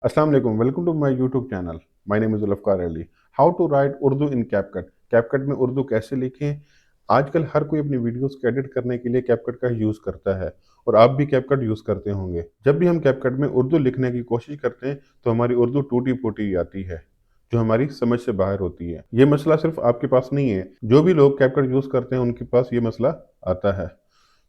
अस्सलाम वालेकुम, welcome to my YouTube channel. My name is Zulfiqar Ali. How to write Urdu in CapCut. CapCut में उर्दू कैसे लिखें। आजकल हर कोई अपनी वीडियोस को एडिट करने के लिए कैपकट का यूज़ करता है और आप भी कैपकट यूज़ करते होंगे। जब भी हम कैपकट में उर्दू लिखने की कोशिश करते हैं तो हमारी उर्दू टूटी-फूटी आती है, जो हमारी समझ से बाहर होती है। ये मसला सिर्फ आपके पास नहीं है, जो भी लोग कैपकट यूज़ करते हैं उनके पास ये मसला आता है।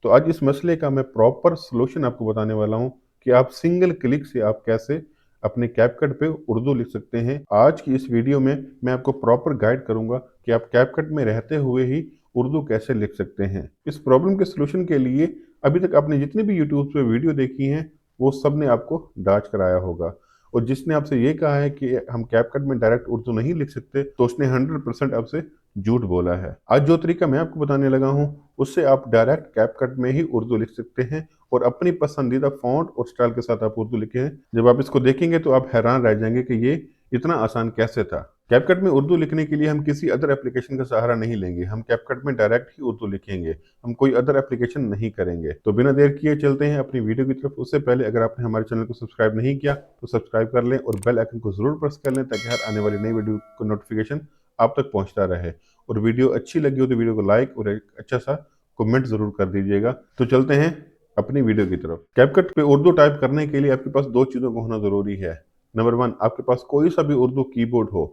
तो आज इस मसले का मैं प्रॉपर सॉल्यूशन आपको बताने वाला हूँ कि आप सिंगल क्लिक से आप कैसे अपने कैपकट पे उर्दू लिख सकते हैं। आज की इस वीडियो में मैं आपको प्रॉपर गाइड करूंगा कि आप कैपकट में रहते हुए ही उर्दू कैसे लिख सकते हैं। इस प्रॉब्लम के सलूशन के लिए अभी तक आपने जितनी भी यूट्यूब पे वीडियो देखी हैं वो सब ने आपको डाज कराया होगा, और जिसने आपसे ये कहा है कि हम कैपकट में डायरेक्ट उर्दू नहीं लिख सकते तो उसने 100% आपसे झूठ बोला है। आज जो तरीका मैं आपको बताने लगा हूँ उससे आप डायरेक्ट कैपकट में ही उर्दू लिख सकते हैं और अपनी पसंदीदा फ़ॉन्ट और स्टाइल के साथ आप उर्दू लिखे हैं। जब आप इसको देखेंगे तो आप हैरान रह जाएंगे कि ये इतना आसान कैसे था। कैपकट में उर्दू लिखने के लिए हम किसी अदर एप्लीकेशन का सहारा नहीं लेंगे, हम कैपकट में डायरेक्ट ही उर्दू लिखेंगे, हम कोई अदर एप्लीकेशन नहीं करेंगे। तो बिना देर किए चलते हैं अपनी वीडियो की तरफ। उससे पहले अगर आपने हमारे चैनल को सब्सक्राइब नहीं किया तो सब्सक्राइब कर लें और बेल आइकन को जरूर प्रेस कर लें ताकि हर आने वाली नई वीडियो को नोटिफिकेशन आप तक पहुंचता रहे। और वीडियो अच्छी लगी हो तो वीडियो को लाइक और एक अच्छा सा कमेंट जरूर कर दीजिएगा। तो चलते हैं अपनी वीडियो की तरफ। कैपकट पे उर्दू टाइप करने के लिए आपके पास दो चीज़ों का होना ज़रूरी है। नंबर वन, आपके पास कोई सा भी उर्दू कीबोर्ड हो।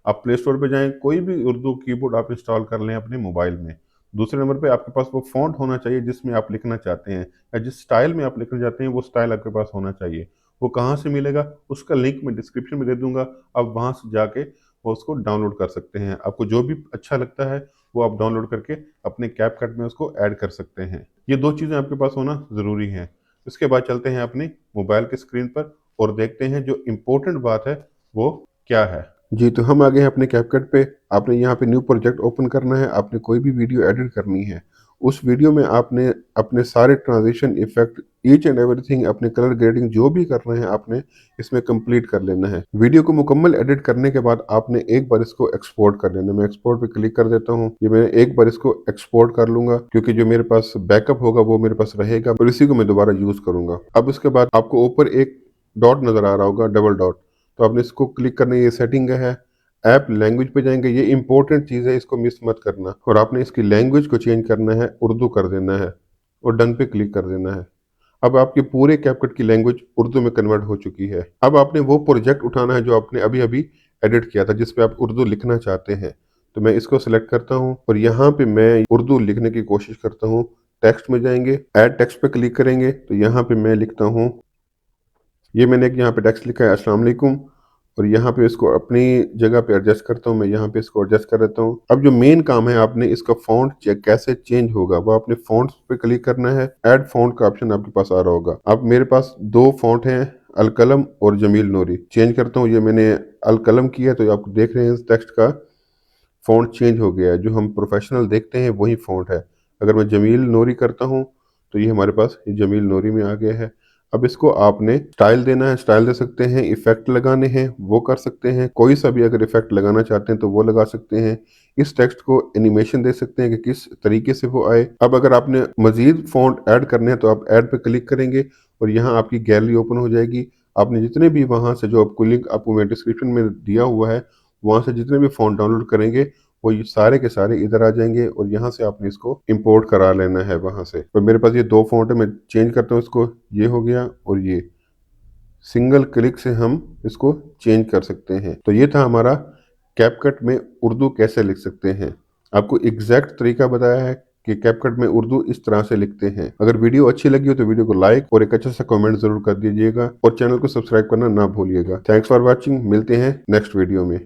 आप प्ले स्टोर पे जाएं, कोई भी उर्दू कीबोर्ड आप इंस्टॉल कर लें अपने मोबाइल में। दूसरे नंबर पे आपके पास वो फॉन्ट होना चाहिए जिसमें आप लिखना चाहते हैं, या जिस स्टाइल में आप लिखना चाहते हैं वो स्टाइल आपके पास होना चाहिए। वो कहाँ से मिलेगा उसका लिंक मैं डिस्क्रिप्शन में दे दूंगा, आप वहाँ से जाके वो उसको डाउनलोड कर सकते हैं। आपको जो भी अच्छा लगता है वो आप डाउनलोड करके अपने कैपकट में उसको ऐड कर सकते हैं। ये दो चीज़ें आपके पास होना ज़रूरी है। इसके बाद चलते हैं अपनी मोबाइल की स्क्रीन पर और देखते हैं जो इम्पोर्टेंट बात है वो क्या है। जी, तो हम आ गए हैं अपने कैपकट पे। आपने यहाँ पे न्यू प्रोजेक्ट ओपन करना है, आपने कोई भी वीडियो एडिट करनी है। उस वीडियो में आपने अपने सारे transition effect, each and everything, अपने कलर ग्रेडिंग जो भी करना है आपने इसमें कंप्लीट कर लेना है। वीडियो को मुकम्मल एडिट करने के बाद आपने एक बार इसको एक्सपोर्ट कर लेना है। मैं एक्सपोर्ट पे क्लिक कर देता हूँ। ये मैं एक बार इसको एक्सपोर्ट कर लूंगा क्योंकि जो मेरे पास बैकअप होगा वो मेरे पास रहेगा और इसी को मैं दोबारा यूज करूंगा। अब इसके बाद आपको ऊपर एक डॉट नजर आ रहा होगा, डबल डॉट, तो आपने इसको क्लिक करना है। ये सेटिंग है, ऐप लैंग्वेज पे जाएंगे। ये इंपॉर्टेंट चीज़ है, इसको मिस मत करना। और आपने इसकी लैंग्वेज को चेंज करना है, उर्दू कर देना है और डन पे क्लिक कर देना है। अब आपके पूरे कैपकट की लैंग्वेज उर्दू में कन्वर्ट हो चुकी है। अब आपने वो प्रोजेक्ट उठाना है जो आपने अभी अभी एडिट किया था, जिस पे आप उर्दू लिखना चाहते हैं। तो मैं इसको सिलेक्ट करता हूँ और यहाँ पे मैं उर्दू लिखने की कोशिश करता हूँ। टेक्स्ट में जाएंगे, ऐड टेक्स्ट पे क्लिक करेंगे तो यहाँ पे मैं लिखता हूँ, ये मैंने एक यहाँ पे टेक्स्ट लिखा है, अस्सलाम वालेकुम। और यहाँ पे इसको अपनी जगह पे एडजस्ट करता हूँ। मैं यहाँ पे इसको एडजस्ट कर देता हूँ। अब जो मेन काम है, आपने इसका फॉन्ट चेक कैसे चेंज होगा वो आपने फॉन्ट्स पे क्लिक करना है। ऐड फॉन्ट का ऑप्शन आपके पास आ रहा होगा। अब मेरे पास दो फॉन्ट हैं, अलकलम और जमील नूरी। चेंज करता हूँ, ये मैंने अलकलम किया तो आप देख रहे हैं इस टेक्स्ट का फॉन्ट चेंज हो गया है। जो हम प्रोफेशनल देखते हैं वही फॉन्ट है। अगर मैं जमील नूरी करता हूँ तो ये हमारे पास ये जमील नूरी में आ गया है। अब इसको आपने स्टाइल देना है, स्टाइल दे सकते हैं, इफेक्ट लगाने हैं वो कर सकते हैं। कोई सा भी अगर इफेक्ट लगाना चाहते हैं तो वो लगा सकते हैं। इस टेक्स्ट को एनिमेशन दे सकते हैं कि किस तरीके से वो आए। अब अगर आपने मजीद फॉन्ट ऐड करने हैं तो आप ऐड पे क्लिक करेंगे और यहाँ आपकी गैलरी ओपन हो जाएगी। आपने जितने भी वहाँ से, जो आपको लिंक आपको मैं डिस्क्रिप्शन में दिया हुआ है, वहाँ से जितने भी फॉन्ट डाउनलोड करेंगे वो ये सारे के सारे इधर आ जाएंगे और यहाँ से आपने इसको इंपोर्ट करा लेना है वहाँ से। तो मेरे पास ये दो फॉन्ट है, मैं चेंज करता हूँ इसको। ये हो गया और ये सिंगल क्लिक से हम इसको चेंज कर सकते हैं। तो ये था हमारा कैपकट में उर्दू कैसे लिख सकते हैं। आपको एग्जैक्ट तरीका बताया है कि कैपकट में उर्दू इस तरह से लिखते हैं। अगर वीडियो अच्छी लगी हो तो वीडियो को लाइक और एक अच्छा सा कमेंट जरूर कर दीजिएगा और चैनल को सब्सक्राइब करना ना भूलिएगा। थैंक्स फॉर वॉचिंग, मिलते हैं नेक्स्ट वीडियो में।